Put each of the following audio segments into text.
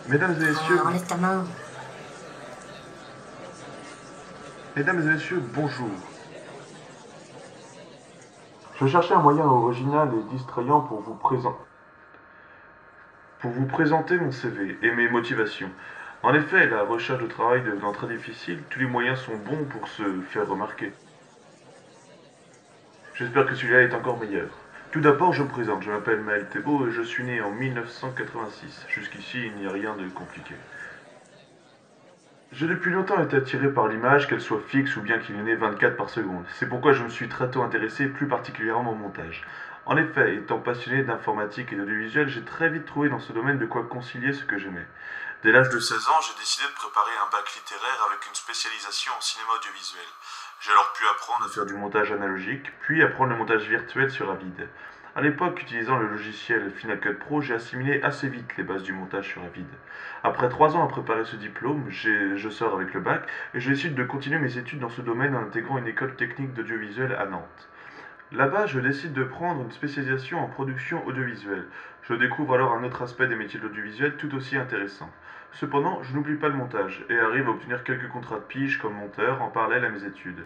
Mesdames et messieurs, Enlève ta main. mesdames et messieurs, bonjour. Je cherchais un moyen original et distrayant pour vous présenter mon CV et mes motivations. En effet, la recherche de travail devenant très difficile, tous les moyens sont bons pour se faire remarquer. J'espère que celui-là est encore meilleur. Tout d'abord, je me présente, je m'appelle Maël Thébault et je suis né en 1986. Jusqu'ici, il n'y a rien de compliqué. J'ai depuis longtemps été attiré par l'image, qu'elle soit fixe ou bien qu'il y en ait 24 par seconde. C'est pourquoi je me suis très tôt intéressé plus particulièrement au montage. En effet, étant passionné d'informatique et d'audiovisuel, j'ai très vite trouvé dans ce domaine de quoi concilier ce que j'aimais. Dès l'âge de 16 ans, j'ai décidé de préparer un bac littéraire avec une spécialisation en cinéma audiovisuel. J'ai alors pu apprendre à faire du montage analogique, puis apprendre le montage virtuel sur Avid. À l'époque, utilisant le logiciel Final Cut Pro, j'ai assimilé assez vite les bases du montage sur Avid. Après 3 ans à préparer ce diplôme, je sors avec le bac et je décide de continuer mes études dans ce domaine en intégrant une école technique d'audiovisuel à Nantes. Là-bas, je décide de prendre une spécialisation en production audiovisuelle. Je découvre alors un autre aspect des métiers de l'audiovisuel tout aussi intéressant. Cependant, je n'oublie pas le montage et arrive à obtenir quelques contrats de pige comme monteur en parallèle à mes études.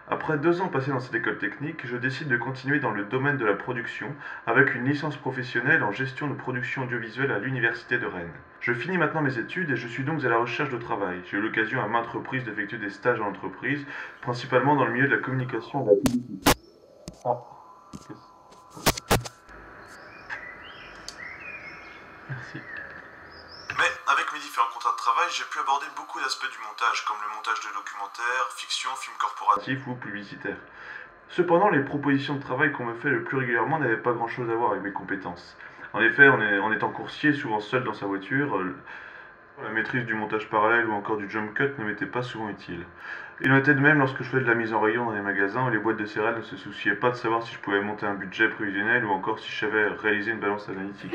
Après 2 ans passés dans cette école technique, je décide de continuer dans le domaine de la production avec une licence professionnelle en gestion de production audiovisuelle à l'université de Rennes. Je finis maintenant mes études et je suis donc à la recherche de travail. J'ai eu l'occasion à maintes reprises d'effectuer des stages en entreprise, principalement dans le milieu de la communication et de la publicité. Ah, merci. Mais avec mes différents contrats de travail, j'ai pu aborder beaucoup d'aspects du montage, comme le montage de documentaires, fiction, films corporatifs ou publicitaires. Cependant, les propositions de travail qu'on me fait le plus régulièrement n'avaient pas grand-chose à voir avec mes compétences. En effet, en étant coursier, souvent seul dans sa voiture, la maîtrise du montage parallèle ou encore du jump cut ne m'était pas souvent utile. Il en était de même lorsque je faisais de la mise en rayon dans les magasins où les boîtes de céréales ne se souciaient pas de savoir si je pouvais monter un budget prévisionnel ou encore si je savais réaliser une balance analytique.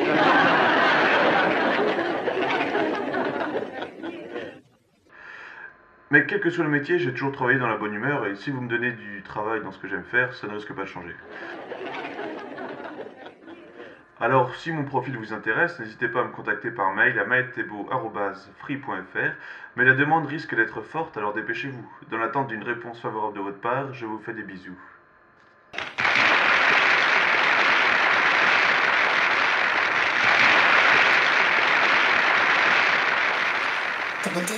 Mais quel que soit le métier, j'ai toujours travaillé dans la bonne humeur et si vous me donnez du travail dans ce que j'aime faire, ça ne risque pas de changer. Alors, si mon profil vous intéresse, n'hésitez pas à me contacter par mail à maeltebo@free.fr, mais la demande risque d'être forte, alors dépêchez-vous. Dans l'attente d'une réponse favorable de votre part, je vous fais des bisous. Ta beauté.